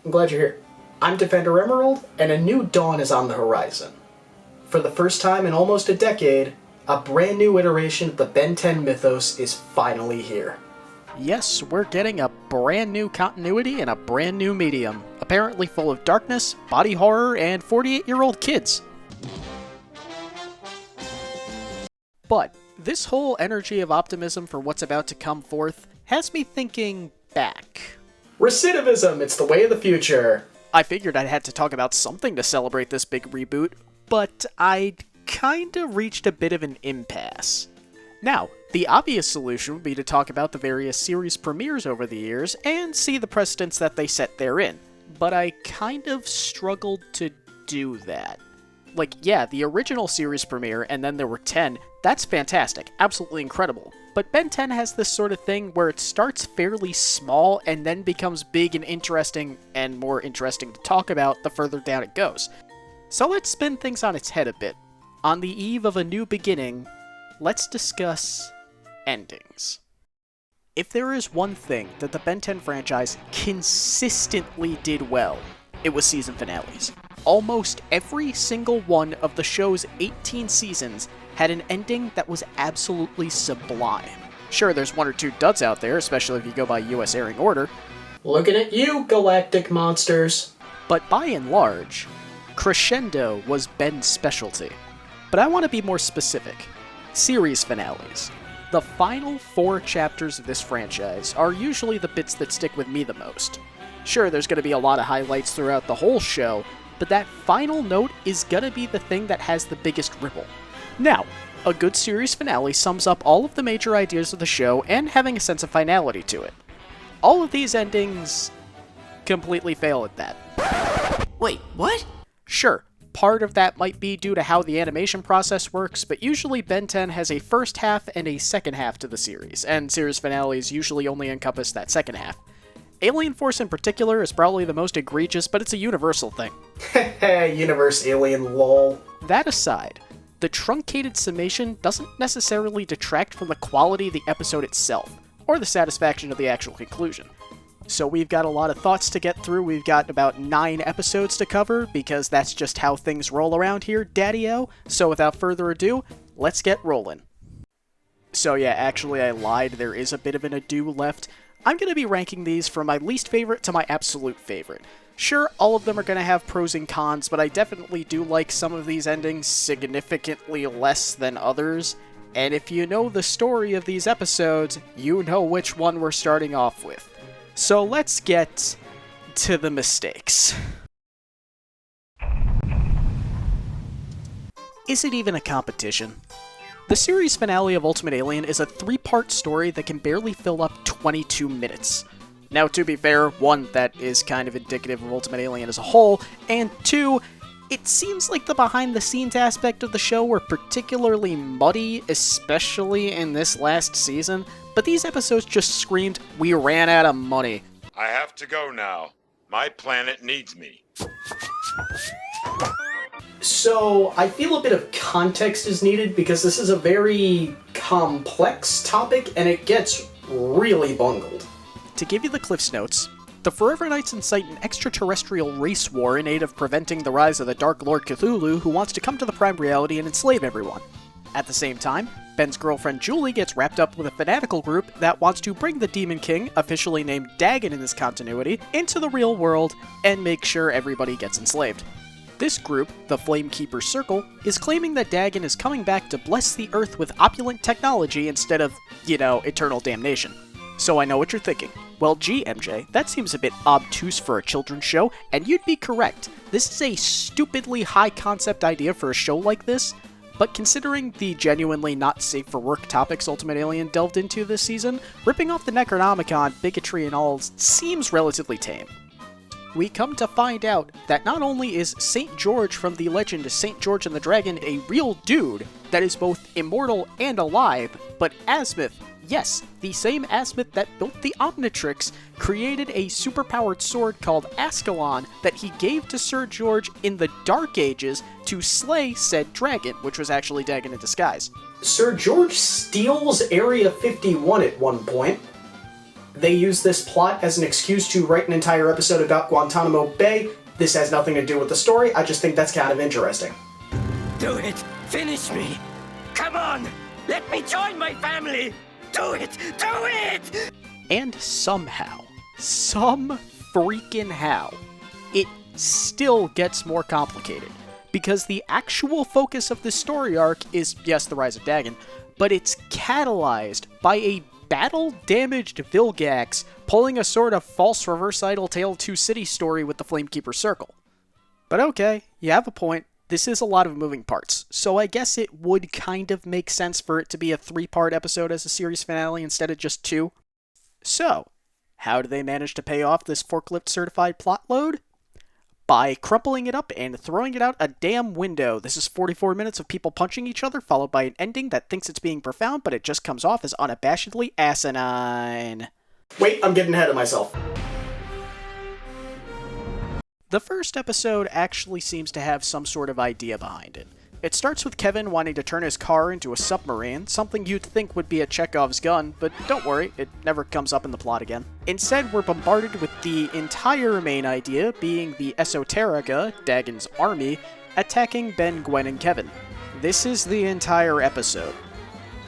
I'm glad you're here. I'm Defender Emerald, and a new dawn is on the horizon. For the first time in almost a decade, a brand new iteration of the Ben 10 mythos is finally here. Yes, we're getting a brand new continuity and a brand new medium, apparently full of darkness, body horror, and 48-year-old kids. But this whole energy of optimism for what's about to come forth has me thinking back. Recidivism, it's the way of the future. I figured I had to talk about something to celebrate this big reboot, but I'd kinda reached a bit of an impasse. Now, the obvious solution would be to talk about the various series premieres over the years and see the precedents that they set therein, but I kind of struggled to do that. Like, yeah, the original series premiere, and then there were 10, that's fantastic, absolutely incredible. But Ben 10 has this sort of thing where it starts fairly small and then becomes big and interesting and more interesting to talk about the further down it goes. So let's spin things on its head a bit. On the eve of a new beginning, let's discuss endings. If there is one thing that the Ben 10 franchise consistently did well, it was season finales. Almost every single one of the show's 18 seasons had an ending that was absolutely sublime. Sure, there's one or two duds out there, especially if you go by US airing order. Looking at you, galactic monsters. But by and large, crescendo was Ben's specialty. But I want to be more specific. Series finales. The final 4 chapters of this franchise are usually the bits that stick with me the most. Sure, there's going to be a lot of highlights throughout the whole show, but that final note is gonna be the thing that has the biggest ripple. Now, a good series finale sums up all of the major ideas of the show and having a sense of finality to it. All of these endings completely fail at that. Wait, what? Sure, part of that might be due to how the animation process works, but usually Ben 10 has a first half and a second half to the series, and series finales usually only encompass that second half. Alien Force in particular is probably the most egregious, but it's a universal thing. Heh, Universe Alien lol. That aside, the truncated summation doesn't necessarily detract from the quality of the episode itself, or the satisfaction of the actual conclusion. So we've got a lot of thoughts to get through. We've got about 9 episodes to cover, because that's just how things roll around here, daddy-o. So without further ado, let's get rolling. So yeah, actually I lied, there is a bit of an ado left. I'm going to be ranking these from my least favorite to my absolute favorite. Sure, all of them are going to have pros and cons, but I definitely do like some of these endings significantly less than others. And if you know the story of these episodes, you know which one we're starting off with. So let's get to the mistakes. Is it even a competition? The series finale of Ultimate Alien is a 3-part story that can barely fill up 22 minutes. Now, to be fair, 1, that is kind of indicative of Ultimate Alien as a whole, and 2, it seems like the behind-the-scenes aspect of the show were particularly muddy, especially in this last season, but these episodes just screamed, "We ran out of money." I have to go now. My planet needs me. So, I feel a bit of context is needed because this is a very complex topic and it gets really bungled. To give you the Cliff's Notes, the Forever Knights incite an extraterrestrial race war in aid of preventing the rise of the Dark Lord Cthulhu, who wants to come to the Prime Reality and enslave everyone. At the same time, Ben's girlfriend Julie gets wrapped up with a fanatical group that wants to bring the Demon King, officially named Dagon in this continuity, into the real world and make sure everybody gets enslaved. This group, the Flamekeeper Circle, is claiming that Dagon is coming back to bless the Earth with opulent technology instead of, eternal damnation. So I know what you're thinking. Well, gee, MJ, that seems a bit obtuse for a children's show, and you'd be correct. This is a stupidly high-concept idea for a show like this, but considering the genuinely not safe-for-work topics Ultimate Alien delved into this season, ripping off the Necronomicon, bigotry and all, seems relatively tame. We come to find out that not only is St. George from the legend St. George and the Dragon a real dude that is both immortal and alive, but Asmith, yes, the same Asmith that built the Omnitrix, created a superpowered sword called Ascalon that he gave to Sir George in the Dark Ages to slay said dragon, which was actually Dagon in disguise. Sir George steals Area 51 at one point. They use this plot as an excuse to write an entire episode about Guantanamo Bay. This has nothing to do with the story, I just think that's kind of interesting. Do it! Finish me! Come on! Let me join my family! Do it! Do it! And somehow, some freaking how, it still gets more complicated. Because the actual focus of this story arc is, yes, the rise of Dagon, but it's catalyzed by a battle-damaged Vilgax pulling a sort of false reverse idle Tale of Two Cities story with the Flamekeeper Circle. But okay, you have a point. This is a lot of moving parts, so I guess it would kind of make sense for it to be a 3-part episode as a series finale instead of just 2. So, how do they manage to pay off this forklift-certified plot load? By crumpling it up and throwing it out a damn window. This is 44 minutes of people punching each other, followed by an ending that thinks it's being profound, but it just comes off as unabashedly asinine. Wait, I'm getting ahead of myself. The first episode actually seems to have some sort of idea behind it. It starts with Kevin wanting to turn his car into a submarine, something you'd think would be a Chekhov's gun, but don't worry, it never comes up in the plot again. Instead, we're bombarded with the entire main idea being the Esoterica, Dagon's army, attacking Ben, Gwen, and Kevin. This is the entire episode.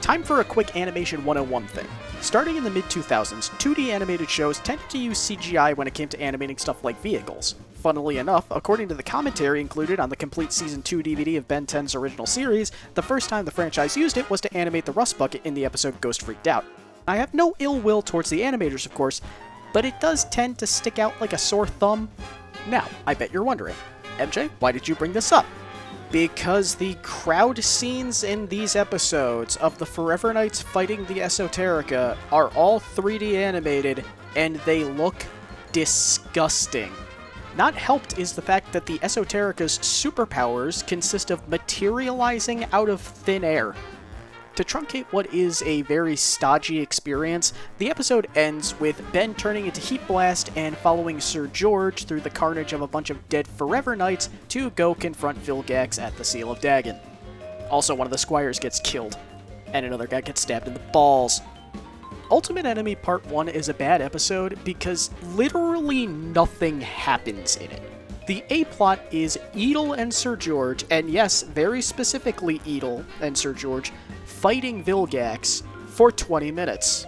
Time for a quick Animation 101 thing. Starting in the mid-2000s, 2D animated shows tended to use CGI when it came to animating stuff like vehicles. Funnily enough, according to the commentary included on the complete Season 2 DVD of Ben 10's original series, the first time the franchise used it was to animate the Rust Bucket in the episode Ghost Freaked Out. I have no ill will towards the animators, of course, but it does tend to stick out like a sore thumb. Now, I bet you're wondering, MJ, why did you bring this up? Because the crowd scenes in these episodes of the Forever Knights fighting the Esoterica are all 3D animated, and they look disgusting. Not helped is the fact that the Esoterica's superpowers consist of materializing out of thin air. To truncate what is a very stodgy experience, the episode ends with Ben turning into Heat Blast and following Sir George through the carnage of a bunch of dead Forever Knights to go confront Vilgax at the Seal of Dagon. Also, one of the squires gets killed, and another guy gets stabbed in the balls. Ultimate Enemy Part 1 is a bad episode because literally nothing happens in it. The A-plot is Edel and Sir George, and yes, very specifically Edel and Sir George, fighting Vilgax for 20 minutes.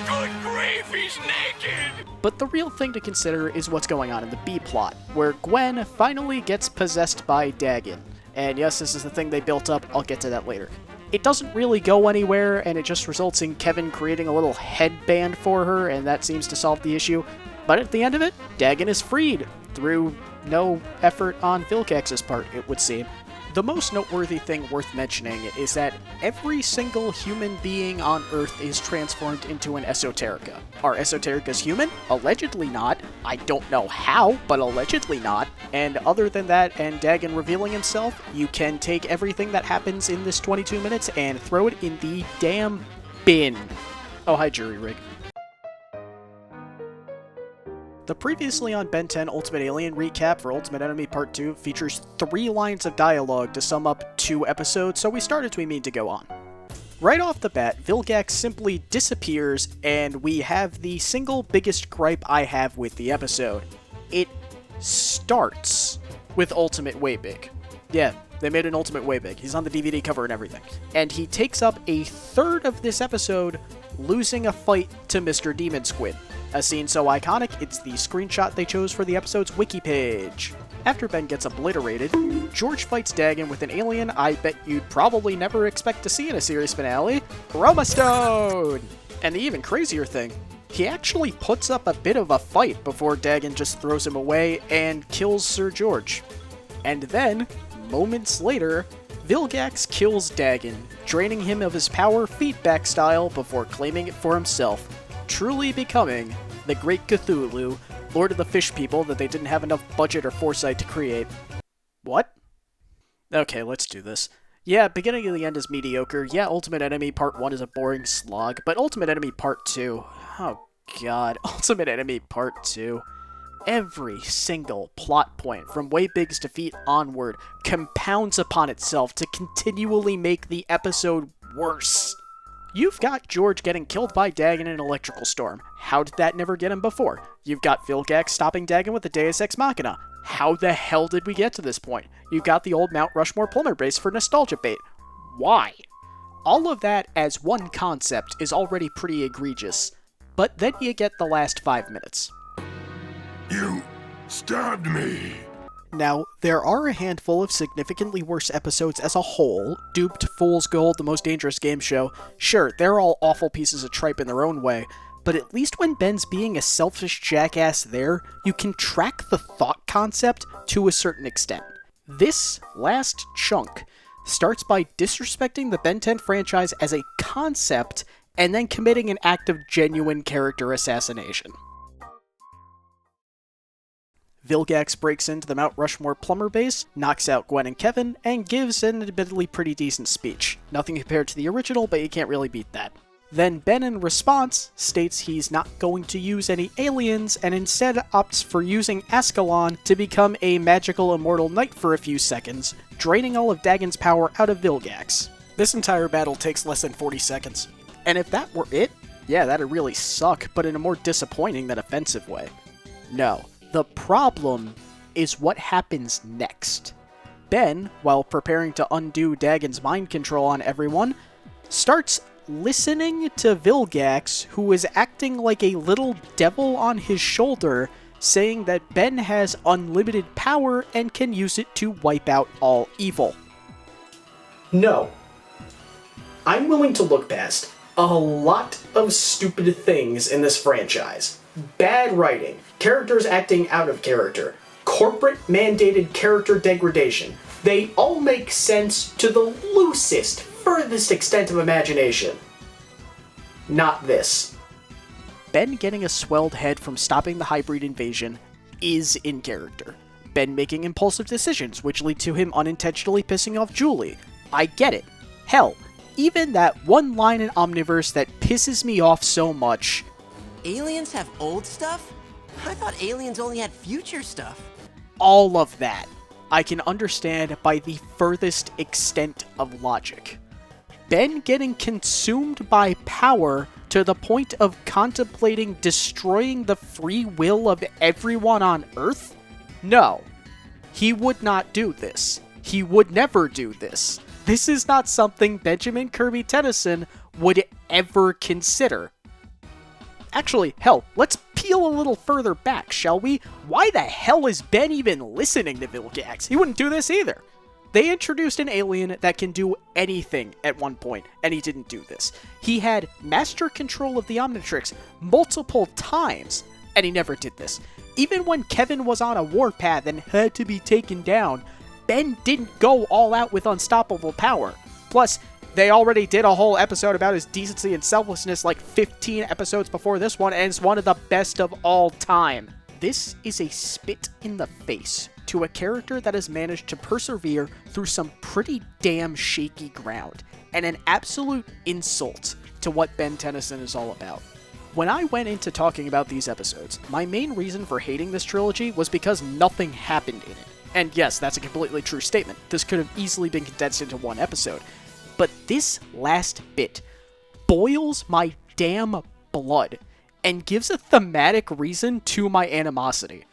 Good grief, he's naked! But the real thing to consider is what's going on in the B-plot, where Gwen finally gets possessed by Dagon. And yes, this is the thing they built up, I'll get to that later. It doesn't really go anywhere, and it just results in Kevin creating a little headband for her, and that seems to solve the issue. But at the end of it, Dagon is freed, through no effort on Vilgax's part, it would seem. The most noteworthy thing worth mentioning is that every single human being on Earth is transformed into an Esoterica. Are Esotericas human? Allegedly not. I don't know how, but allegedly not. And other than that, and Dagon revealing himself, you can take everything that happens in this 22 minutes and throw it in the damn bin. Oh, hi, Jury Rig. The previously on Ben 10 Ultimate Alien recap for Ultimate Enemy Part 2 features 3 lines of dialogue to sum up 2 episodes, so we start as we mean to go on. Right off the bat, Vilgax simply disappears, and we have the single biggest gripe I have with the episode. It starts with Ultimate Way Big. Yeah, they made an Ultimate Way Big. He's on the DVD cover and everything. And he takes up a third of this episode losing a fight to Mr. Demon Squid. A scene so iconic, it's the screenshot they chose for the episode's wiki page. After Ben gets obliterated, George fights Dagon with an alien I bet you'd probably never expect to see in a series finale, Chroma Stone! And the even crazier thing, he actually puts up a bit of a fight before Dagon just throws him away and kills Sir George. And then, moments later, Vilgax kills Dagon, draining him of his power feedback style before claiming it for himself, truly becoming the Great Cthulhu, Lord of the Fish People that they didn't have enough budget or foresight to create. What? Okay, let's do this. Yeah, beginning and the end is mediocre. Yeah, Ultimate Enemy Part 1 is a boring slog, but Ultimate Enemy Part 2... Oh god, Ultimate Enemy Part 2... Every single plot point, from Way Big's defeat onward, compounds upon itself to continually make the episode worse. You've got George getting killed by Dagon in an electrical storm. How did that never get him before? You've got Vilgax stopping Dagon with the Deus Ex Machina. How the hell did we get to this point? You've got the old Mount Rushmore plumber base for nostalgia bait. Why? All of that as one concept is already pretty egregious, but then you get the last 5 minutes. You stabbed me. Now, there are a handful of significantly worse episodes as a whole. Duped, Fool's Gold, The Most Dangerous Game Show. Sure, they're all awful pieces of tripe in their own way, but at least when Ben's being a selfish jackass there, you can track the thought concept to a certain extent. This last chunk starts by disrespecting the Ben 10 franchise as a concept, and then committing an act of genuine character assassination. Vilgax breaks into the Mount Rushmore plumber base, knocks out Gwen and Kevin, and gives an admittedly pretty decent speech. Nothing compared to the original, but you can't really beat that. Then Ben, in response, states he's not going to use any aliens, and instead opts for using Ascalon to become a magical immortal knight for a few seconds, draining all of Dagon's power out of Vilgax. This entire battle takes less than 40 seconds. And if that were it, yeah, that'd really suck, but in a more disappointing than offensive way. No. The problem is what happens next. Ben, while preparing to undo Dagon's mind control on everyone, starts listening to Vilgax, who is acting like a little devil on his shoulder, saying that Ben has unlimited power and can use it to wipe out all evil. No. I'm willing to look past a lot of stupid things in this franchise. Bad writing, characters acting out of character, corporate-mandated character degradation. They all make sense to the loosest, furthest extent of imagination. Not this. Ben getting a swelled head from stopping the hybrid invasion is in character. Ben making impulsive decisions, which lead to him unintentionally pissing off Julie. I get it. Hell, even that one line in Omniverse that pisses me off so much. Aliens have old stuff? I thought aliens only had future stuff. All of that I can understand by the furthest extent of logic. Ben getting consumed by power to the point of contemplating destroying the free will of everyone on Earth? No. He would not do this. He would never do this. This is not something Benjamin Kirby Tennyson would ever consider. Actually, hell, let's peel a little further back, shall we? Why the hell is Ben even listening to Vilgax? He wouldn't do this either. They introduced an alien that can do anything at one point, and he didn't do this. He had master control of the Omnitrix multiple times, and he never did this. Even when Kevin was on a warpath and had to be taken down, Ben didn't go all out with unstoppable power. Plus, they already did a whole episode about his decency and selflessness like 15 episodes before this one, and it's one of the best of all time. This is a spit in the face to a character that has managed to persevere through some pretty damn shaky ground, and an absolute insult to what Ben Tennyson is all about. When I went into talking about these episodes, my main reason for hating this trilogy was because nothing happened in it. And yes, that's a completely true statement. This could have easily been condensed into one episode. But this last bit boils my damn blood and gives a thematic reason to my animosity.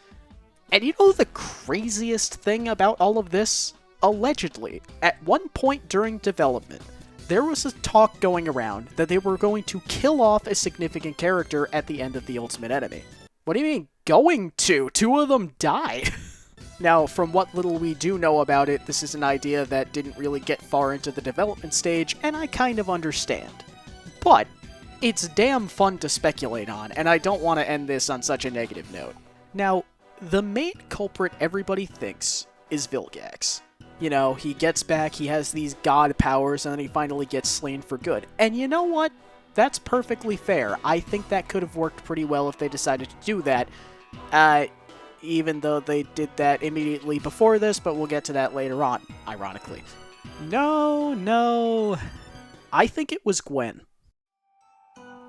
And you know the craziest thing about all of this? Allegedly, at one point during development, there was a talk going around that they were going to kill off a significant character at the end of the Ultimate Enemy. What do you mean, going to? 2 of them die. Now, from what little we do know about it, this is an idea that didn't really get far into the development stage, and I kind of understand. But it's damn fun to speculate on, and I don't want to end this on such a negative note. Now, the main culprit everybody thinks is Vilgax. You know, he gets back, he has these god powers, and then he finally gets slain for good. And you know what? That's perfectly fair. I think that could have worked pretty well if they decided to do that. Even though they did that immediately before this, but we'll get to that later on, ironically. No. I think it was Gwen.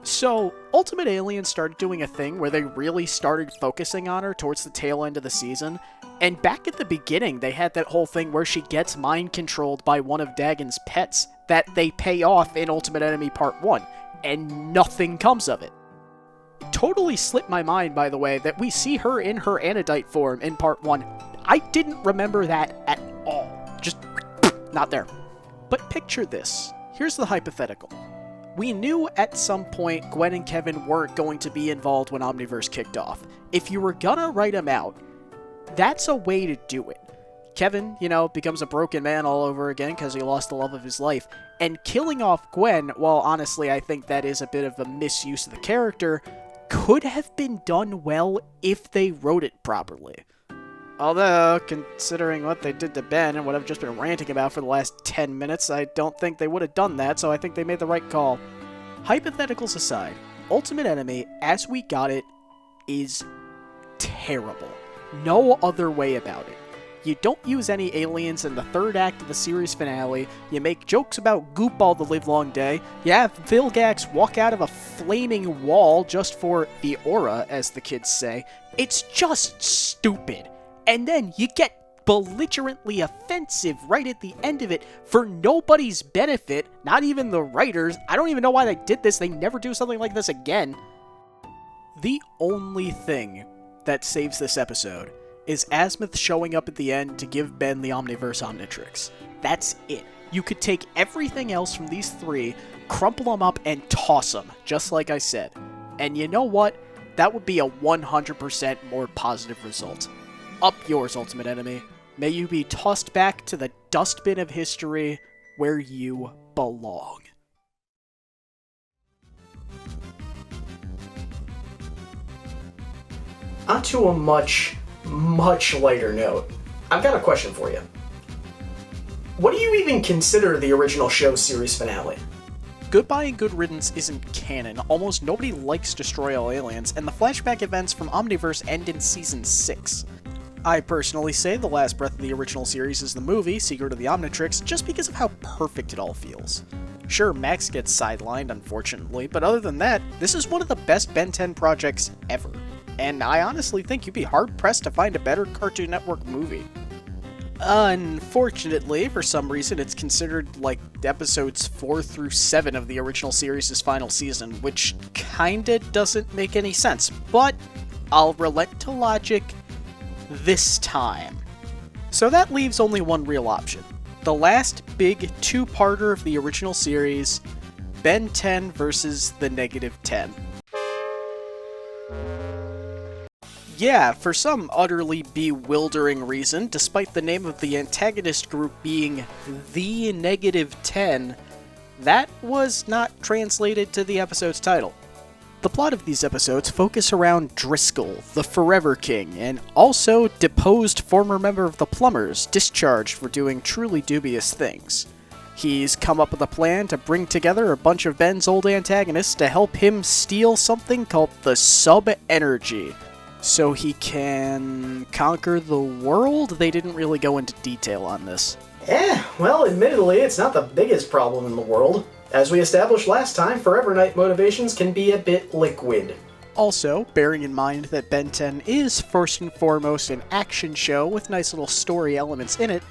So, Ultimate Alien started doing a thing where they really started focusing on her towards the tail end of the season, and back at the beginning they had that whole thing where she gets mind-controlled by one of Dagon's pets that they pay off in Ultimate Enemy Part 1, and nothing comes of it. Totally slipped my mind, by the way, that we see her in her Anodite form in Part 1. I didn't remember that at all. Just not there. But picture this. Here's the hypothetical. We knew at some point Gwen and Kevin weren't going to be involved when Omniverse kicked off. If you were gonna write them out, that's a way to do it. Kevin, becomes a broken man all over again because he lost the love of his life. And killing off Gwen, while honestly I think that is a bit of a misuse of the character, could have been done well if they wrote it properly. Although, considering what they did to Ben and what I've just been ranting about for the last 10 minutes, I don't think they would have done that, so I think they made the right call. Hypotheticals aside, Ultimate Enemy, as we got it, is terrible. No other way about it. You don't use any aliens in the third act of the series finale, you make jokes about goop all the livelong day, you have Vilgax walk out of a flaming wall just for the aura, as the kids say. It's just stupid. And then you get belligerently offensive right at the end of it for nobody's benefit, not even the writers. I don't even know why they did this. They never do something like this again. The only thing that saves this episode is Azimuth showing up at the end to give Ben the Omniverse Omnitrix. That's it. You could take everything else from these three, crumple them up, and toss them, just like I said. And you know what? That would be a 100% more positive result. Up yours, Ultimate Enemy. May you be tossed back to the dustbin of history where you belong. On to a much lighter note. I've got a question for you. What do you even consider the original show's series finale? Goodbye and Good Riddance isn't canon. Almost nobody likes Destroy All Aliens, and the flashback events from Omniverse end in Season 6. I personally say the last breath of the original series is the movie, Secret of the Omnitrix, just because of how perfect it all feels. Sure, Max gets sidelined, unfortunately, but other than that, this is one of the best Ben 10 projects ever. And I honestly think you'd be hard-pressed to find a better Cartoon Network movie. Unfortunately, for some reason, it's considered like episodes 4 through 7 of the original series' final season, which kinda doesn't make any sense, but I'll relent to logic this time. So that leaves only one real option. The last big two-parter of the original series, Ben 10 versus the -10. Yeah, for some utterly bewildering reason, despite the name of the antagonist group being the -10, that was not translated to the episode's title. The plot of these episodes focus around Driscoll, the Forever King, and also deposed former member of the Plumbers, discharged for doing truly dubious things. He's come up with a plan to bring together a bunch of Ben's old antagonists to help him steal something called the Sub-Energy, so he can conquer the world? They didn't really go into detail on this. Well, admittedly, it's not the biggest problem in the world. As we established last time, Forever Knight motivations can be a bit liquid. Also, bearing in mind that Ben 10 is first and foremost an action show with nice little story elements in it,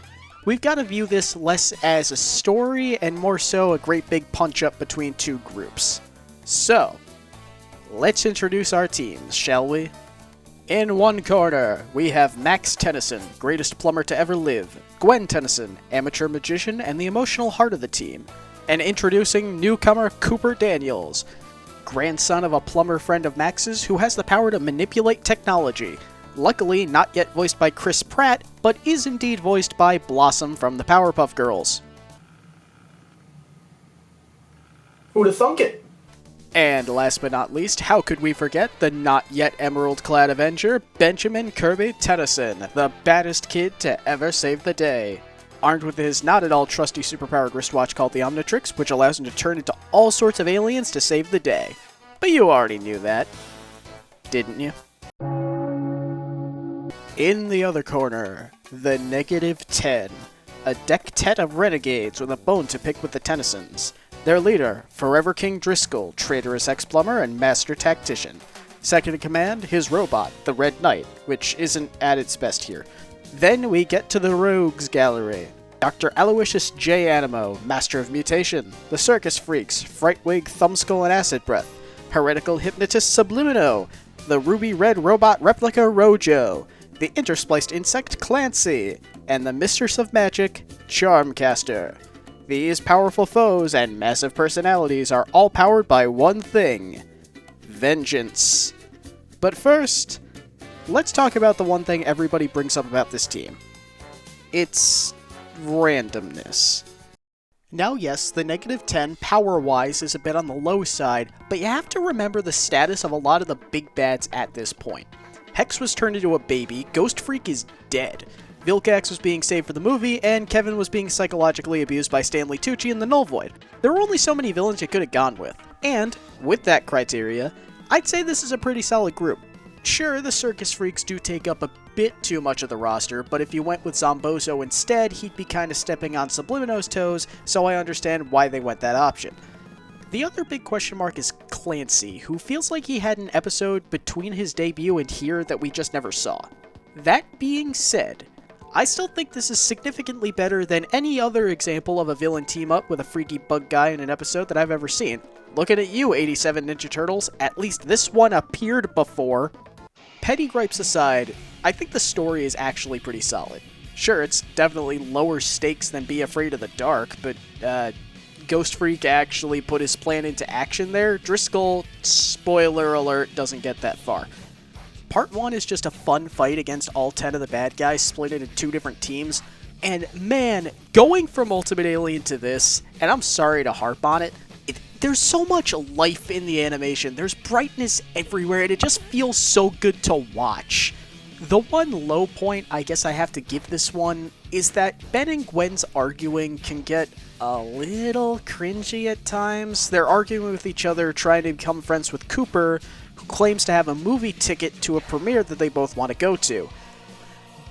we've got to view this less as a story and more so a great big punch-up between two groups. So, let's introduce our teams, shall we? In one corner, we have Max Tennyson, greatest plumber to ever live, Gwen Tennyson, amateur magician and the emotional heart of the team, and introducing newcomer Cooper Daniels, grandson of a plumber friend of Max's who has the power to manipulate technology. Luckily, not yet voiced by Chris Pratt, but is indeed voiced by Blossom from the Powerpuff Girls. Who'da thunk it? And last but not least, how could we forget the not yet emerald-clad Avenger, Benjamin Kirby Tennyson, the baddest kid to ever save the day. Armed with his not at all trusty superpowered wristwatch called the Omnitrix, which allows him to turn into all sorts of aliens to save the day. But you already knew that, didn't you? In the other corner, the -10, a dectet of renegades with a bone to pick with the Tennysons. Their leader, Forever King Driscoll, traitorous ex-plumber and master tactician. Second in command, his robot, the Red Knight, which isn't at its best here. Then we get to the Rogues Gallery. Dr. Aloysius J. Animo, Master of Mutation, the Circus Freaks, Frightwig, Thumbskull and Acid Breath, Heretical Hypnotist Sublimino, the Ruby Red Robot Replica Rojo, the Interspliced Insect Clancy, and the Mistress of Magic, Charmcaster. These powerful foes and massive personalities are all powered by one thing: vengeance. But first, let's talk about the one thing everybody brings up about this team. It's randomness. Now yes, the -10 power-wise is a bit on the low side, but you have to remember the status of a lot of the big bads at this point. Hex was turned into a baby, Ghost Freak is dead, Vilgax was being saved for the movie, and Kevin was being psychologically abused by Stanley Tucci in the Null Void. There were only so many villains you could have gone with, and, with that criteria, I'd say this is a pretty solid group. Sure, the Circus Freaks do take up a bit too much of the roster, but if you went with Zombozo instead, he'd be kinda stepping on Sublimino's toes, so I understand why they went that option. The other big question mark is Clancy, who feels like he had an episode between his debut and here that we just never saw. That being said, I still think this is significantly better than any other example of a villain team-up with a freaky bug guy in an episode that I've ever seen. Looking at you, 87 Ninja Turtles, at least this one appeared before. Petty gripes aside, I think the story is actually pretty solid. Sure, it's definitely lower stakes than Be Afraid of the Dark, but, Ghost Freak actually put his plan into action there. Driscoll, spoiler alert, doesn't get that far. Part 1 is just a fun fight against all 10 of the bad guys split into 2 different teams, and man, going from Ultimate Alien to this, and I'm sorry to harp on it, there's so much life in the animation, there's brightness everywhere, and it just feels so good to watch. The one low point I guess I have to give this one is that Ben and Gwen's arguing can get a little cringy at times. They're arguing with each other, trying to become friends with Cooper, who claims to have a movie ticket to a premiere that they both want to go to.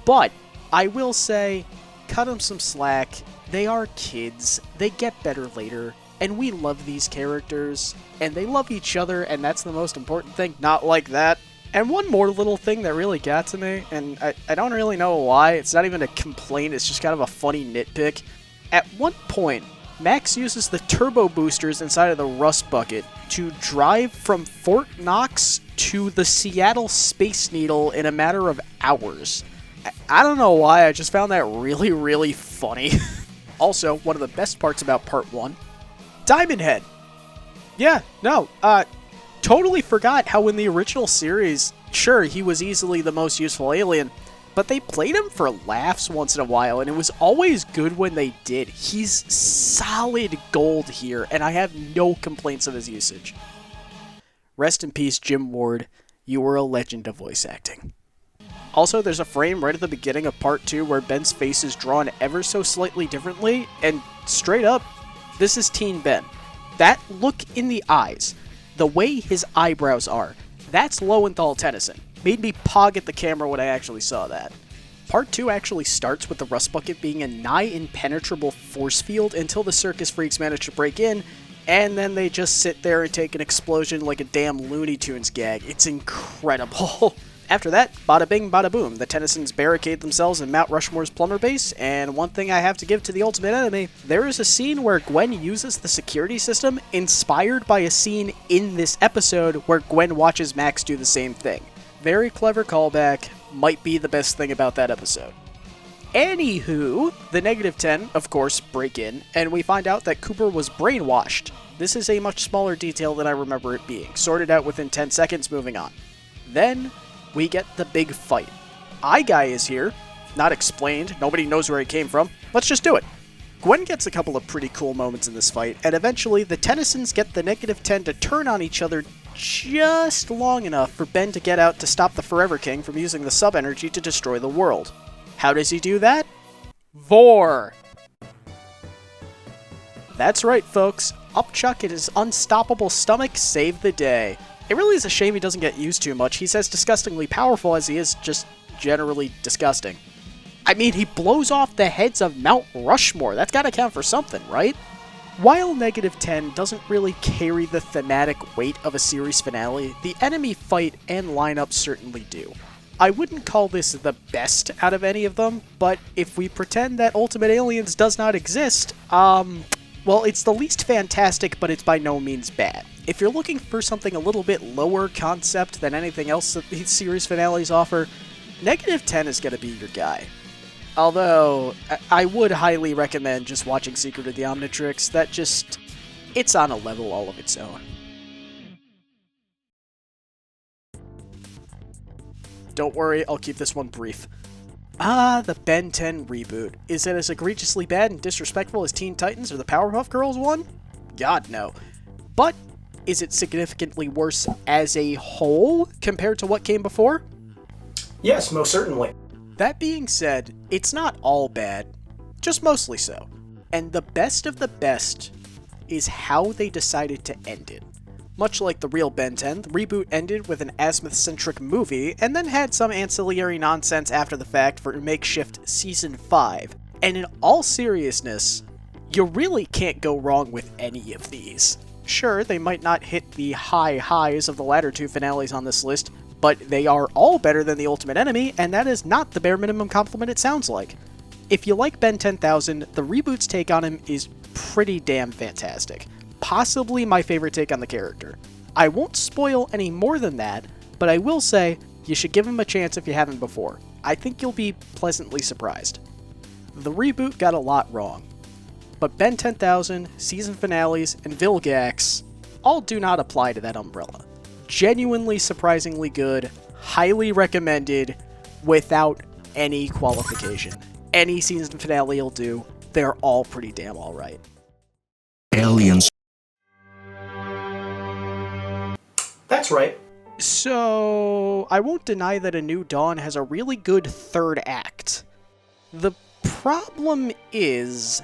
But, I will say, cut them some slack. They are kids, they get better later, and we love these characters, and they love each other, and that's the most important thing, not like that. And one more little thing that really got to me, and I don't really know why, it's not even a complaint, it's just kind of a funny nitpick. At one point, Max uses the turbo boosters inside of the Rust Bucket to drive from Fort Knox to the Seattle Space Needle in a matter of hours. I don't know why, I just found that really, really funny. Also, one of the best parts about Part 1, Diamond Head. Yeah, no, totally forgot how in the original series, sure, he was easily the most useful alien, but they played him for laughs once in a while, and it was always good when they did. He's solid gold here, and I have no complaints of his usage. Rest in peace, Jim Ward. You were a legend of voice acting. Also, there's a frame right at the beginning of Part 2 where Ben's face is drawn ever so slightly differently, and straight up, this is Teen Ben. That look in the eyes, the way his eyebrows are, that's Lowenthal Tennyson. Made me pog at the camera when I actually saw that. Part 2 actually starts with the Rust Bucket being a nigh impenetrable force field until the Circus Freaks manage to break in, and then they just sit there and take an explosion like a damn Looney Tunes gag. It's incredible. After that, bada bing, bada boom, the Tennysons barricade themselves in Mount Rushmore's plumber base, and one thing I have to give to the Ultimate Enemy, there is a scene where Gwen uses the security system inspired by a scene in this episode where Gwen watches Max do the same thing. Very clever callback, might be the best thing about that episode. Anywho, the -10, of course, break in, and we find out that Cooper was brainwashed. This is a much smaller detail than I remember it being, sorted out within 10 seconds, moving on. Then, we get the big fight. Guy is here, not explained, nobody knows where he came from, let's just do it. Gwen gets a couple of pretty cool moments in this fight, and eventually the Tennysons get the -10 to turn on each other just long enough for Ben to get out to stop the Forever King from using the sub-energy to destroy the world. How does he do that? Vor! That's right, folks. Upchuck and his unstoppable stomach save the day. It really is a shame he doesn't get used too much. He's as disgustingly powerful as he is just generally disgusting. I mean, he blows off the heads of Mount Rushmore. That's gotta count for something, right? While -10 doesn't really carry the thematic weight of a series finale, the enemy fight and lineup certainly do. I wouldn't call this the best out of any of them, but if we pretend that Ultimate Aliens does not exist, well, it's the least fantastic, but it's by no means bad. If you're looking for something a little bit lower concept than anything else that these series finales offer, -10 is going to be your guy. Although, I would highly recommend just watching Secret of the Omnitrix. It's on a level all of its own. Don't worry, I'll keep this one brief. The Ben 10 reboot. Is it as egregiously bad and disrespectful as Teen Titans or the Powerpuff Girls one? God, no. But, is it significantly worse as a whole compared to what came before? Yes, most certainly. That being said, it's not all bad, just mostly so. And the best of the best is how they decided to end it. Much like the real Ben 10, the reboot ended with an azimuth-centric movie, and then had some ancillary nonsense after the fact for makeshift Season 5. And in all seriousness, you really can't go wrong with any of these. Sure, they might not hit the high highs of the latter two finales on this list, but they are all better than the Ultimate Enemy, and that is not the bare minimum compliment it sounds like. If you like Ben 10,000, the reboot's take on him is pretty damn fantastic. Possibly my favorite take on the character. I won't spoil any more than that, but I will say you should give him a chance if you haven't before. I think you'll be pleasantly surprised. The reboot got a lot wrong, but Ben 10,000, season finales, and Vilgax all do not apply to that umbrella. Genuinely surprisingly good, highly recommended, without any qualification. Any season finale will do, they're all pretty damn alright. Aliens. That's right. So, I won't deny that A New Dawn has a really good third act. The problem is,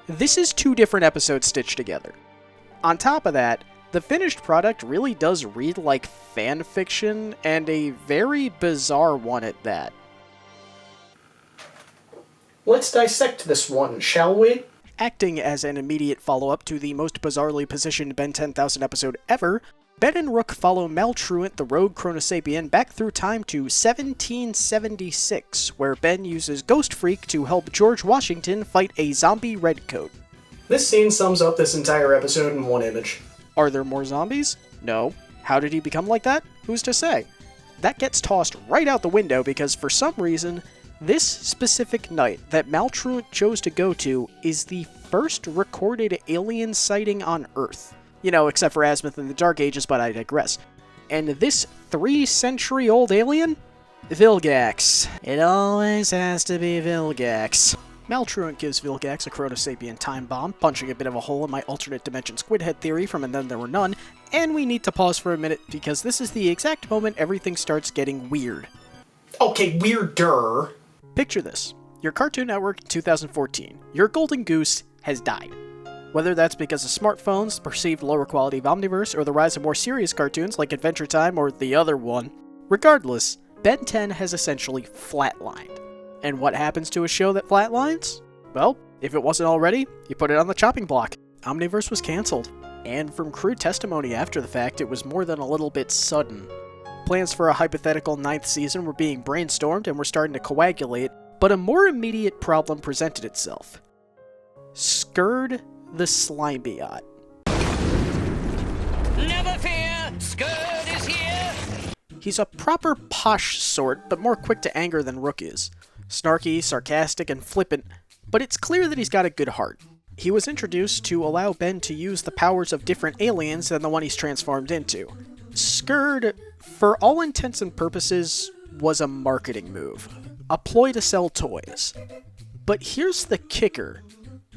this is two different episodes stitched together. On top of that, the finished product really does read like fan fiction, and a very bizarre one at that. Let's dissect this one, shall we? Acting as an immediate follow-up to the most bizarrely positioned Ben 10,000 episode ever, Ben and Rook follow Maltruant, the rogue Chronosapian, back through time to 1776, where Ben uses Ghost Freak to help George Washington fight a zombie redcoat. This scene sums up this entire episode in one image. Are there more zombies? No. How did he become like that? Who's to say? That gets tossed right out the window because for some reason, this specific night that Maltruant chose to go to is the first recorded alien sighting on Earth. You know, except for Azimuth in the Dark Ages, but I digress. And this 3-century-old alien? Vilgax. It always has to be Vilgax. Maltruant gives Vilgax a Chronosapian time bomb, punching a bit of a hole in my alternate dimension Squidhead theory from And Then There Were None, and we need to pause for a minute because this is the exact moment everything starts getting weird. Okay, weirder. Picture this. Your Cartoon Network in 2014. Your golden goose has died. Whether that's because of smartphones, perceived lower quality of Omniverse, or the rise of more serious cartoons like Adventure Time or the other one. Regardless, Ben 10 has essentially flatlined. And what happens to a show that flatlines? Well, if it wasn't already, you put it on the chopping block. Omniverse was cancelled. And from crude testimony after the fact, it was more than a little bit sudden. Plans for a hypothetical 9th season were being brainstormed and were starting to coagulate, but a more immediate problem presented itself. Skurd the Slimebiot. Never fear, Skurd is here! He's a proper posh sort, but more quick to anger than Rook is. Snarky, sarcastic, and flippant, but it's clear that he's got a good heart. He was introduced to allow Ben to use the powers of different aliens than the one he's transformed into. Skurd, for all intents and purposes, was a marketing move. A ploy to sell toys. But here's the kicker.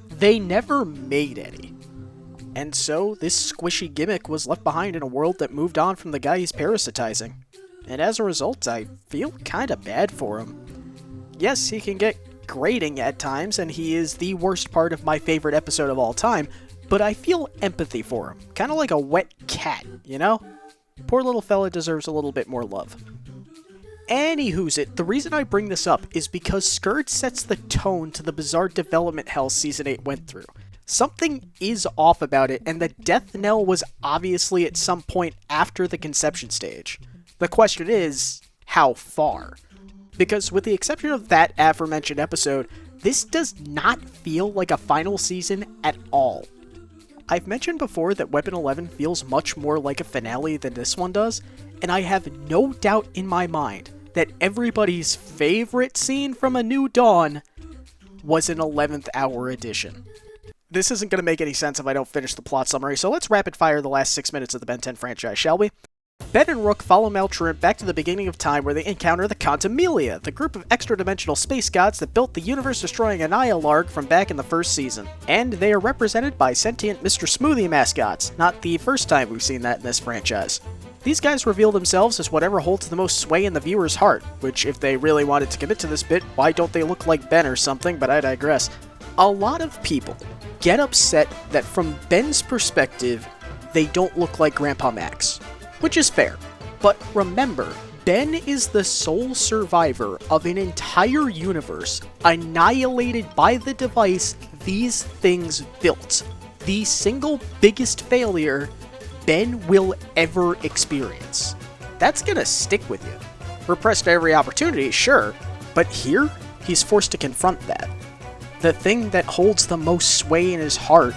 They never made any. And so, this squishy gimmick was left behind in a world that moved on from the guy he's parasitizing. And as a result, I feel kinda bad for him. Yes, he can get grating at times, and he is the worst part of my favorite episode of all time, but I feel empathy for him. Kinda like a wet cat, you know? Poor little fella deserves a little bit more love. Anywho's the reason I bring this up is because Skurd sets the tone to the bizarre development hell Season 8 went through. Something is off about it, and the death knell was obviously at some point after the conception stage. The question is, how far? Because with the exception of that aforementioned episode, this does not feel like a final season at all. I've mentioned before that Weapon 11 feels much more like a finale than this one does, and I have no doubt in my mind that everybody's favorite scene from A New Dawn was an 11th hour edition. This isn't going to make any sense if I don't finish the plot summary, so let's rapid fire the last 6 minutes of the Ben 10 franchise, shall we? Ben and Rook follow Maltruant back to the beginning of time where they encounter the Contumelia, the group of extra-dimensional space gods that built the universe-destroying Anialarg from back in the first season. And they are represented by sentient Mr. Smoothie mascots, not the first time we've seen that in this franchise. These guys reveal themselves as whatever holds the most sway in the viewer's heart, which if they really wanted to commit to this bit, why don't they look like Ben or something, but I digress. A lot of people get upset that from Ben's perspective, they don't look like Grandpa Max. Which is fair. But remember, Ben is the sole survivor of an entire universe annihilated by the device these things built. The single biggest failure Ben will ever experience. That's gonna stick with you. Repressed every opportunity, sure, but here, he's forced to confront that. The thing that holds the most sway in his heart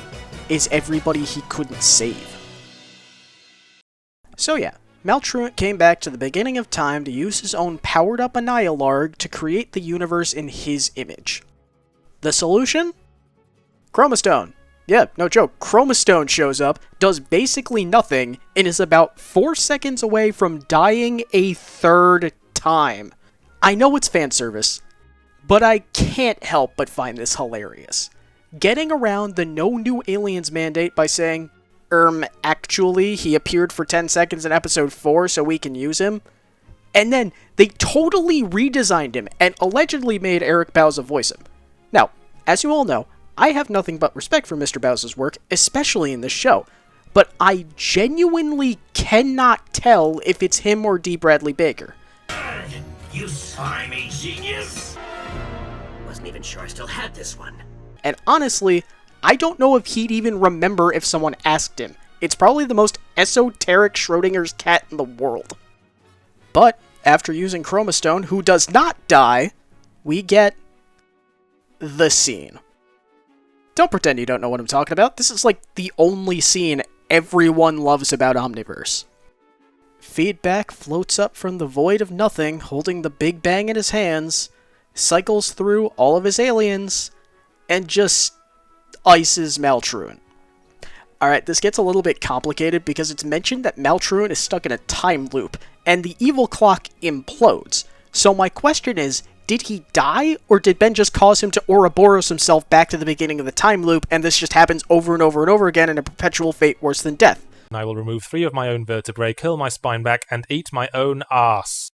is everybody he couldn't save. So yeah, Maltruant came back to the beginning of time to use his own powered-up Anialarg to create the universe in his image. The solution? Chromastone. Yeah, no joke, Chromastone shows up, does basically nothing, and is about 4 seconds away from dying a third time. I know it's fan service, but I can't help but find this hilarious. Getting around the no new aliens mandate by saying, actually, he appeared for 10 seconds in episode 4 so we can use him. And then they totally redesigned him and allegedly made Eric Bauza voice him. Now, as you all know, I have nothing but respect for Mr. Bauza's work, especially in this show. But I genuinely cannot tell if it's him or D. Bradley Baker. You slimy genius! Wasn't even sure I still had this one. And honestly, I don't know if he'd even remember if someone asked him. It's probably the most esoteric Schrodinger's cat in the world. But, after using Chromastone, who does not die, we get the scene. Don't pretend you don't know what I'm talking about. This is like the only scene everyone loves about Omniverse. Feedback floats up from the void of nothing, holding the Big Bang in his hands, cycles through all of his aliens, and just ices Maltruant. Alright, this gets a little bit complicated because it's mentioned that Maltruant is stuck in a time loop, and the evil clock implodes. So my question is, did he die, or did Ben just cause him to Ouroboros himself back to the beginning of the time loop, and this just happens over and over and over again in a perpetual fate worse than death? I will remove 3 of my own vertebrae, curl my spine back, and eat my own ass.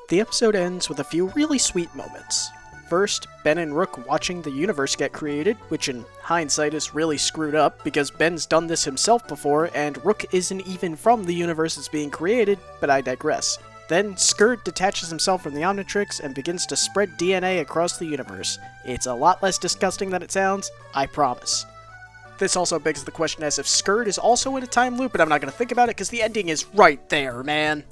The episode ends with a few really sweet moments. First, Ben and Rook watching the universe get created, which in hindsight is really screwed up because Ben's done this himself before and Rook isn't even from the universe that's being created, but I digress. Then Skrd detaches himself from the Omnitrix and begins to spread DNA across the universe. It's a lot less disgusting than it sounds, I promise. This also begs the question as if Skrd is also in a time loop, but I'm not going to think about it because the ending is right there, man.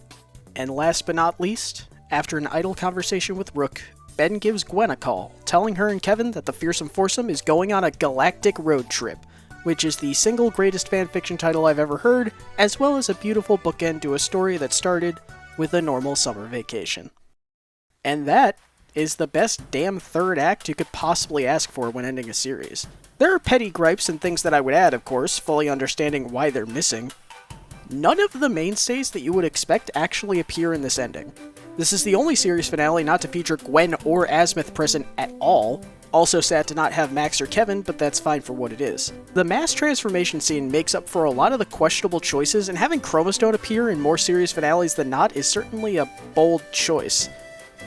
And last but not least, after an idle conversation with Rook, Ben gives Gwen a call, telling her and Kevin that the Fearsome Foursome is going on a galactic road trip, which is the single greatest fanfiction title I've ever heard, as well as a beautiful bookend to a story that started with a normal summer vacation. And that is the best damn third act you could possibly ask for when ending a series. There are petty gripes and things that I would add, of course, fully understanding why they're missing. None of the mainstays that you would expect actually appear in this ending. This is the only series finale not to feature Gwen or Azimuth present at all. Also sad to not have Max or Kevin, but that's fine for what it is. The mass transformation scene makes up for a lot of the questionable choices, and having Chromastone appear in more series finales than not is certainly a bold choice.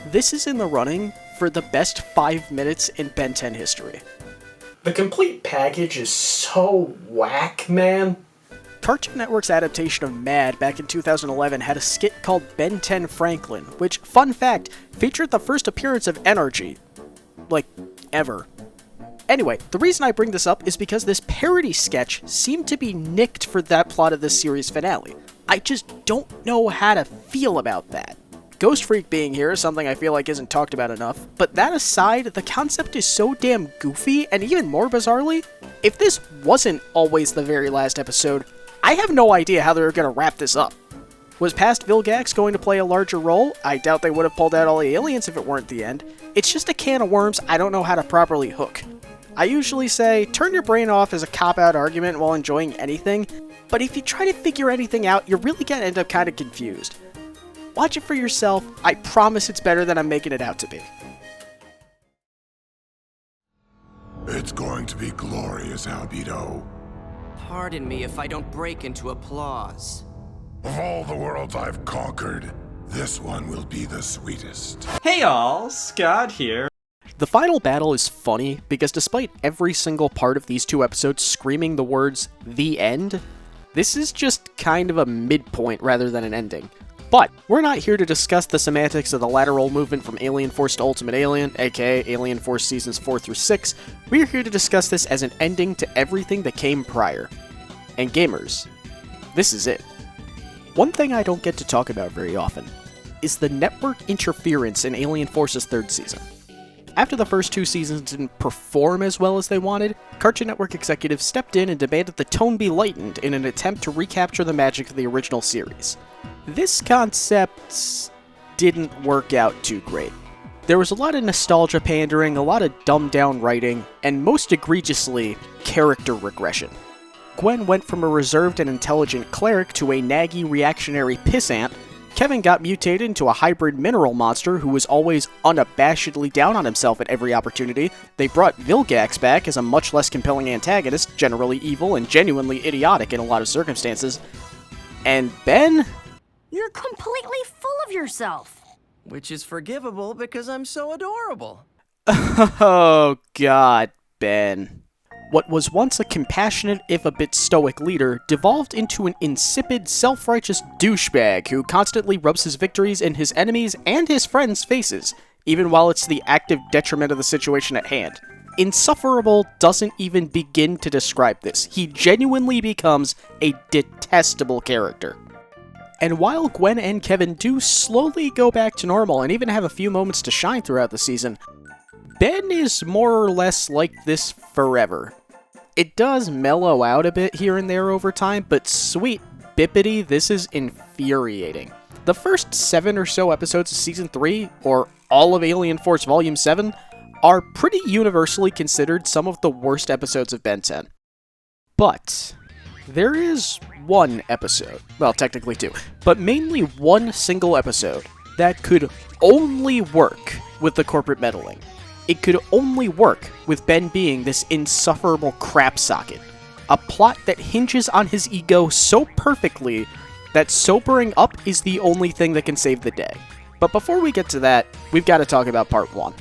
This is in the running for the best 5 minutes in Ben 10 history. The complete package is so whack, man. Cartoon Network's adaptation of Mad back in 2011 had a skit called Ben 10 Franklin, which, fun fact, featured the first appearance of NRG. Like, ever. Anyway, the reason I bring this up is because this parody sketch seemed to be nicked for that plot of this series finale. I just don't know how to feel about that. Ghost Freak being here is something I feel like isn't talked about enough, but that aside, the concept is so damn goofy, and even more bizarrely, if this wasn't always the very last episode, I have no idea how they're going to wrap this up. Was past Vilgax going to play a larger role? I doubt they would have pulled out all the aliens if it weren't the end. It's just a can of worms I don't know how to properly hook. I usually say, turn your brain off as a cop-out argument while enjoying anything, but if you try to figure anything out, you're really gonna end up kind of confused. Watch it for yourself, I promise it's better than I'm making it out to be. It's going to be glorious, Albedo. Pardon me if I don't break into applause. Of all the worlds I've conquered, this one will be the sweetest. Hey all, Scott here. The final battle is funny because despite every single part of these 2 episodes screaming the words, "the end," this is just kind of a midpoint rather than an ending. But we're not here to discuss the semantics of the lateral movement from Alien Force to Ultimate Alien, aka Alien Force Seasons 4 through 6. We're here to discuss this as an ending to everything that came prior. And gamers, this is it. One thing I don't get to talk about very often is the network interference in Alien Force's 3rd season. After the first 2 seasons didn't perform as well as they wanted, Cartoon Network executives stepped in and demanded the tone be lightened in an attempt to recapture the magic of the original series. This concept didn't work out too great. There was a lot of nostalgia pandering, a lot of dumbed down writing, and most egregiously, character regression. Gwen went from a reserved and intelligent cleric to a naggy reactionary pissant. Kevin got mutated into a hybrid mineral monster who was always unabashedly down on himself at every opportunity. They brought Vilgax back as a much less compelling antagonist, generally evil and genuinely idiotic in a lot of circumstances. And Ben? You're completely full of yourself. Which is forgivable because I'm so adorable. Oh god, Ben. What was once a compassionate, if a bit stoic leader, devolved into an insipid, self-righteous douchebag who constantly rubs his victories in his enemies' and his friends' faces, even while it's the active detriment of the situation at hand. Insufferable doesn't even begin to describe this. He genuinely becomes a detestable character. And while Gwen and Kevin do slowly go back to normal and even have a few moments to shine throughout the season, Ben is more or less like this forever. It does mellow out a bit here and there over time, but sweet bippity, this is infuriating. The first 7 or so episodes of Season 3, or all of Alien Force Volume 7, are pretty universally considered some of the worst episodes of Ben 10. But there is one episode, well technically 2, but mainly one single episode that could only work with the corporate meddling. It could only work with Ben being this insufferable crap socket. A plot that hinges on his ego so perfectly that sobering up is the only thing that can save the day. But before we get to that, we've got to talk about Part 1.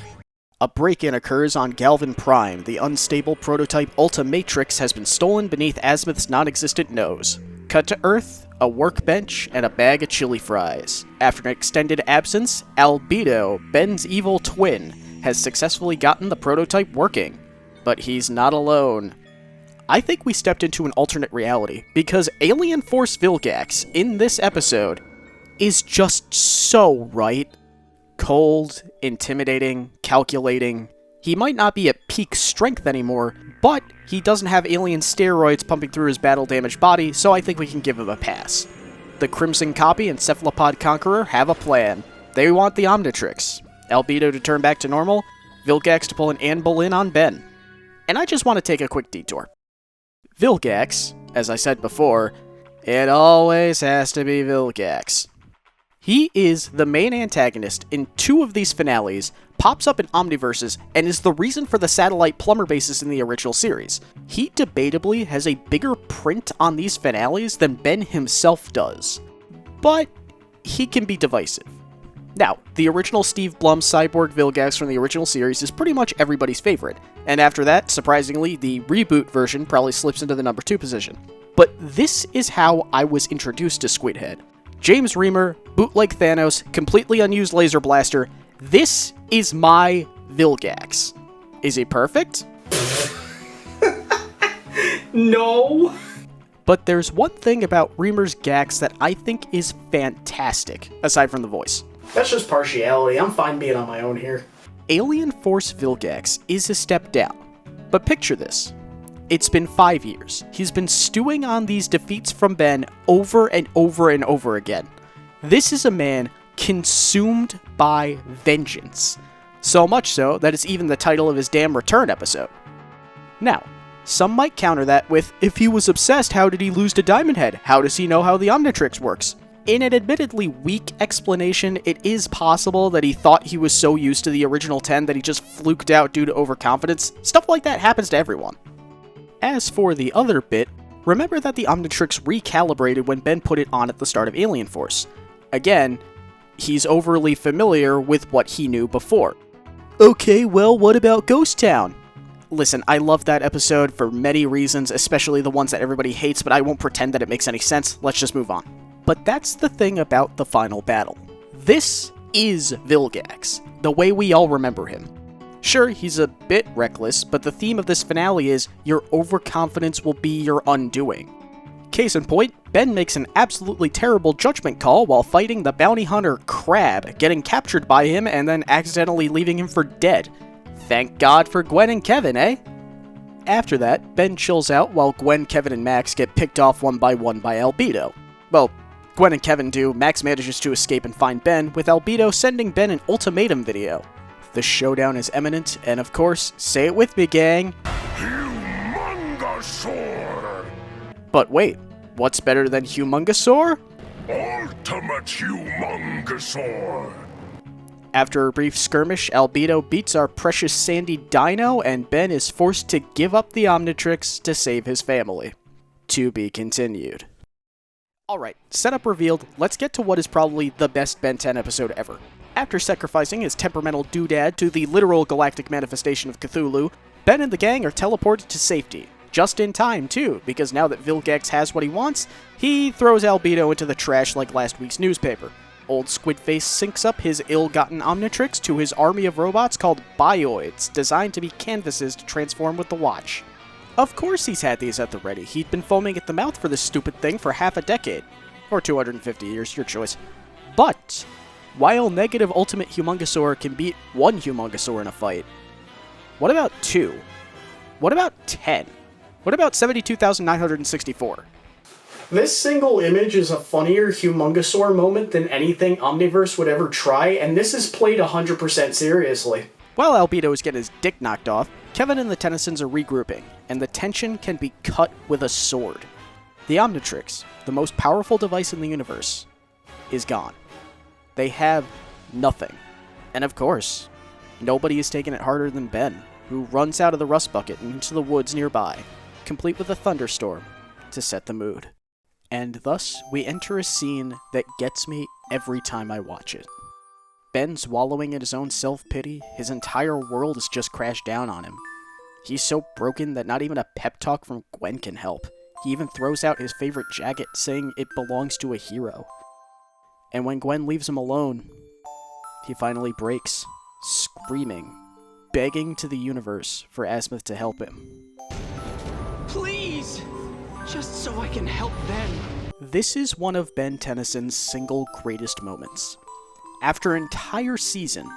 A break-in occurs on Galvin Prime. The unstable prototype Ultimatrix has been stolen beneath Azimuth's non-existent nose. Cut to Earth, a workbench, and a bag of chili fries. After an extended absence, Albedo, Ben's evil twin, has successfully gotten the prototype working. But he's not alone. I think we stepped into an alternate reality, because Alien Force Vilgax, in this episode, is just so right. Cold, intimidating, calculating. He might not be at peak strength anymore, but he doesn't have alien steroids pumping through his battle-damaged body, so I think we can give him a pass. The Crimson Copy and Cephalopod Conqueror have a plan. They want the Omnitrix. Albedo to turn back to normal, Vilgax to pull an Anne Boleyn on Ben. And I just want to take a quick detour. Vilgax, as I said before, it always has to be Vilgax. He is the main antagonist in 2 of these finales, pops up in Omniverses, and is the reason for the satellite plumber bases in the original series. He debatably has a bigger print on these finales than Ben himself does. But he can be divisive. Now, the original Steve Blum cyborg Vilgax from the original series is pretty much everybody's favorite, and after that, surprisingly, the reboot version probably slips into the number 2 position. But this is how I was introduced to Squidhead. James Remar, bootleg Thanos, completely unused laser blaster. This is my Vilgax. Is he perfect? No! But there's one thing about Reamer's Gax that I think is fantastic, aside from the voice. That's just partiality. I'm fine being on my own here. Alien Force Vilgax is a step down. But picture this. It's been 5 years. He's been stewing on these defeats from Ben over and over and over again. This is a man consumed by vengeance. So much so that it's even the title of his damn return episode. Now, some might counter that with, if he was obsessed, how did he lose to Diamond Head? How does he know how the Omnitrix works? In an admittedly weak explanation, it is possible that he thought he was so used to the original 10 that he just fluked out due to overconfidence. Stuff like that happens to everyone. As for the other bit, remember that the Omnitrix recalibrated when Ben put it on at the start of Alien Force. Again, he's overly familiar with what he knew before. Okay, well, what about Ghost Town? Listen, I love that episode for many reasons, especially the ones that everybody hates, but I won't pretend that it makes any sense. Let's just move on. But that's the thing about the final battle. This is Vilgax, the way we all remember him. Sure, he's a bit reckless, but the theme of this finale is your overconfidence will be your undoing. Case in point, Ben makes an absolutely terrible judgment call while fighting the bounty hunter Crab, getting captured by him and then accidentally leaving him for dead. Thank God for Gwen and Kevin, eh? After that, Ben chills out while Gwen, Kevin, and Max get picked off one by Albedo. Well, Gwen and Kevin do. Max manages to escape and find Ben, with Albedo sending Ben an ultimatum video. The showdown is imminent, and of course, say it with me, gang. Humongosaur! But wait, what's better than Humongosaur? Ultimate Humongosaur! After a brief skirmish, Albedo beats our precious Sandy Dino, and Ben is forced to give up the Omnitrix to save his family. To be continued. Alright, setup revealed, let's get to what is probably the best Ben 10 episode ever. After sacrificing his temperamental doodad to the literal galactic manifestation of Cthulhu, Ben and the gang are teleported to safety. Just in time, too, because now that Vilgax has what he wants, he throws Albedo into the trash like last week's newspaper. Old Squidface syncs up his ill-gotten Omnitrix to his army of robots called Bioids, designed to be canvases to transform with the watch. Of course he's had these at the ready. He'd been foaming at the mouth for this stupid thing for half a decade. Or 250 years, your choice. But while negative Ultimate Humongosaur can beat one Humongosaur in a fight, what about 2? What about 10? What about 72,964? This single image is a funnier Humongosaur moment than anything Omniverse would ever try, and this is played 100% seriously. While Albedo is getting his dick knocked off, Kevin and the Tennysons are regrouping, and the tension can be cut with a sword. The Omnitrix, the most powerful device in the universe, is gone. They have nothing. And of course, nobody is taking it harder than Ben, who runs out of the rust bucket and into the woods nearby, complete with a thunderstorm to set the mood. And thus, we enter a scene that gets me every time I watch it. Ben's wallowing in his own self-pity, his entire world has just crashed down on him. He's so broken that not even a pep talk from Gwen can help. He even throws out his favorite jacket, saying it belongs to a hero. And when Gwen leaves him alone, he finally breaks, screaming, begging to the universe for Asmith to help him. Please! Just so I can help Ben. This is one of Ben Tennyson's single greatest moments. After an entire season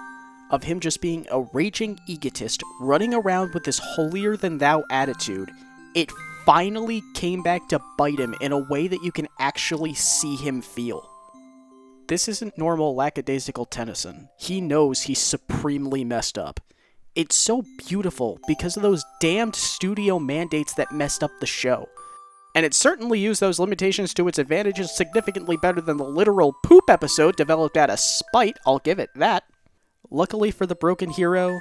of him just being a raging egotist running around with this holier-than-thou attitude, it finally came back to bite him in a way that you can actually see him feel. This isn't normal lackadaisical Tennyson. He knows he's supremely messed up. It's so beautiful because of those damned studio mandates that messed up the show. And it certainly used those limitations to its advantages significantly better than the literal poop episode developed out of spite, I'll give it that. Luckily for the broken hero,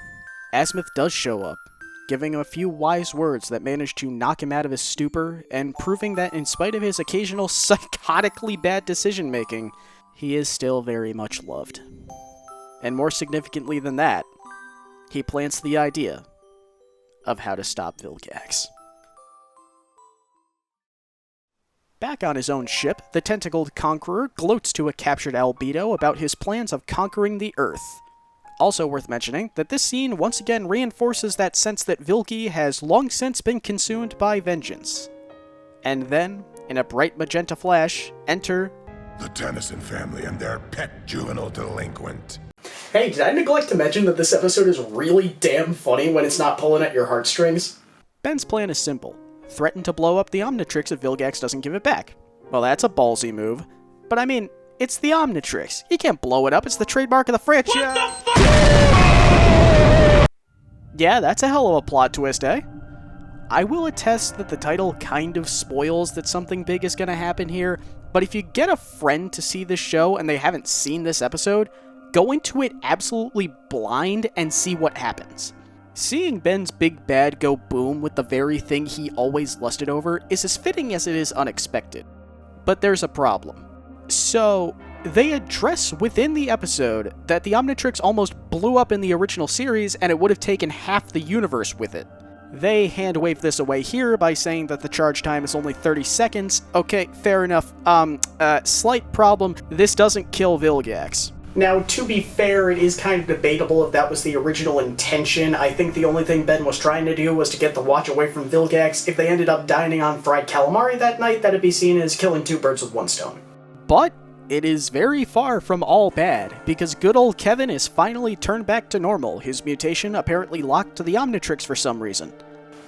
Asmith does show up, giving him a few wise words that manage to knock him out of his stupor, and proving that in spite of his occasional psychotically bad decision-making, he is still very much loved. And more significantly than that, he plants the idea of how to stop Vilgax. Back on his own ship, the tentacled conqueror gloats to a captured Albedo about his plans of conquering the Earth. Also worth mentioning that this scene once again reinforces that sense that Vilgi has long since been consumed by vengeance. And then, in a bright magenta flash, enter The Tennyson family and their pet juvenile delinquent. Hey, did I neglect to mention that this episode is really damn funny when it's not pulling at your heartstrings? Ben's plan is simple. Threaten to blow up the Omnitrix if Vilgax doesn't give it back. Well, that's a ballsy move. But I mean, it's the Omnitrix. You can't blow it up, it's the trademark of the franchise. Yeah, that's a hell of a plot twist, eh? I will attest that the title kind of spoils that something big is gonna happen here, but if you get a friend to see this show and they haven't seen this episode, go into it absolutely blind and see what happens. Seeing Ben's big bad go boom with the very thing he always lusted over is as fitting as it is unexpected. But there's a problem. So, they address within the episode that the Omnitrix almost blew up in the original series and it would have taken half the universe with it. They hand-wave this away here by saying that the charge time is only 30 seconds. Okay, fair enough. Slight problem, this doesn't kill Vilgax. Now, to be fair, it is kind of debatable if that was the original intention. I think the only thing Ben was trying to do was to get the watch away from Vilgax. If they ended up dining on fried calamari that night, that'd be seen as killing two birds with one stone. But it is very far from all bad, because good old Kevin is finally turned back to normal, his mutation apparently locked to the Omnitrix for some reason.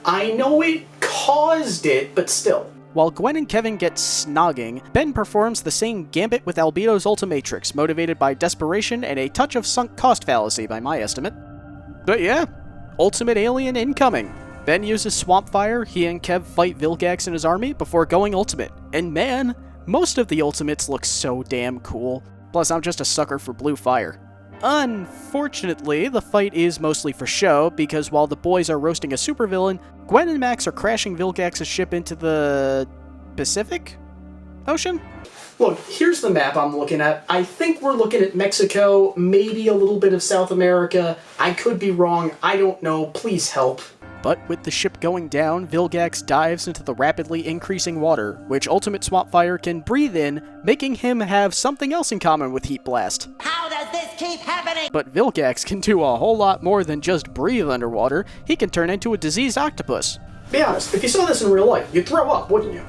I know it caused it, but still. While Gwen and Kevin get snogging, Ben performs the same gambit with Albedo's Ultimatrix, motivated by desperation and a touch of sunk cost fallacy by my estimate. But yeah, Ultimate Alien incoming. Ben uses Swamp Fire, he and Kev fight Vilgax and his army before going Ultimate. And man, most of the Ultimates look so damn cool. Plus, I'm just a sucker for blue fire. Unfortunately, the fight is mostly for show, because while the boys are roasting a supervillain, Gwen and Max are crashing Vilgax's ship into the Pacific Ocean? Look, here's the map I'm looking at. I think we're looking at Mexico, maybe a little bit of South America. I could be wrong, I don't know, please help. But with the ship going down, Vilgax dives into the rapidly increasing water, which Ultimate Swamp Fire can breathe in, making him have something else in common with Heat Blast. How does this keep happening? But Vilgax can do a whole lot more than just breathe underwater. He can turn into a diseased octopus. Be honest, if you saw this in real life, you'd throw up, wouldn't you?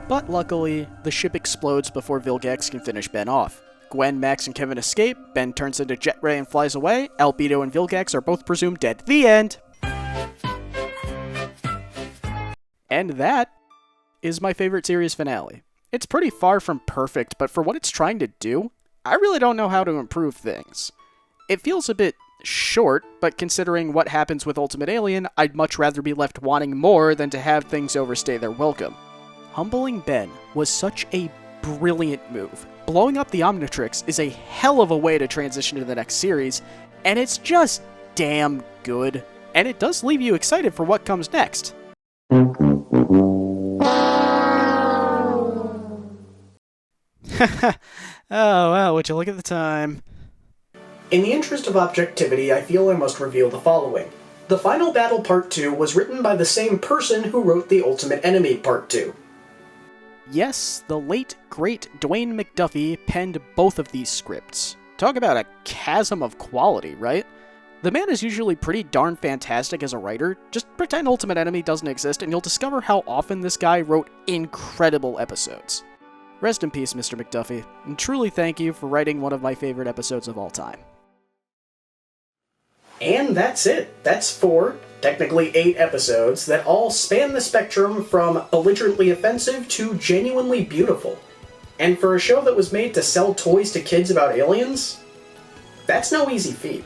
But luckily, the ship explodes before Vilgax can finish Ben off. Gwen, Max, and Kevin escape, Ben turns into Jet Ray and flies away, Albedo and Vilgax are both presumed dead. The end! And that is my favorite series finale. It's pretty far from perfect, but for what it's trying to do, I really don't know how to improve things. It feels a bit short, but considering what happens with Ultimate Alien, I'd much rather be left wanting more than to have things overstay their welcome. Humbling Ben was such a brilliant move. Blowing up the Omnitrix is a hell of a way to transition to the next series, and it's just damn good. And it does leave you excited for what comes next. Oh, wow, would you look at the time. In the interest of objectivity, I feel I must reveal the following. The Final Battle Part 2 was written by the same person who wrote The Ultimate Enemy Part 2. Yes, the late, great Dwayne McDuffie penned both of these scripts. Talk about a chasm of quality, right? The man is usually pretty darn fantastic as a writer. Just pretend Ultimate Enemy doesn't exist and you'll discover how often this guy wrote incredible episodes. Rest in peace, Mr. McDuffie, and truly thank you for writing one of my favorite episodes of all time. And that's it. That's 4, technically 8 episodes that all span the spectrum from belligerently offensive to genuinely beautiful. And for a show that was made to sell toys to kids about aliens, that's no easy feat.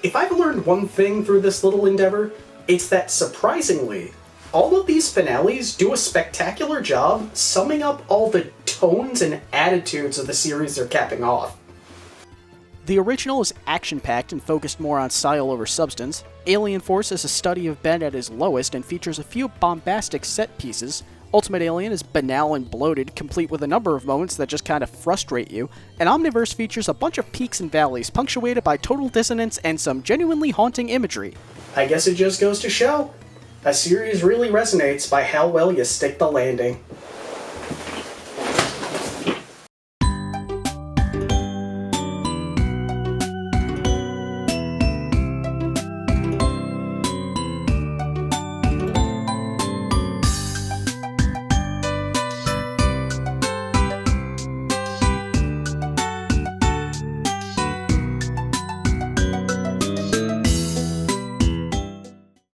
If I've learned one thing through this little endeavor, it's that surprisingly, all of these finales do a spectacular job summing up all the tones and attitudes of the series they're capping off. The original is action-packed and focused more on style over substance. Alien Force is a study of Ben at his lowest and features a few bombastic set pieces. Ultimate Alien is banal and bloated, complete with a number of moments that just kind of frustrate you. And Omniverse features a bunch of peaks and valleys, punctuated by total dissonance and some genuinely haunting imagery. I guess it just goes to show, a series really resonates by how well you stick the landing.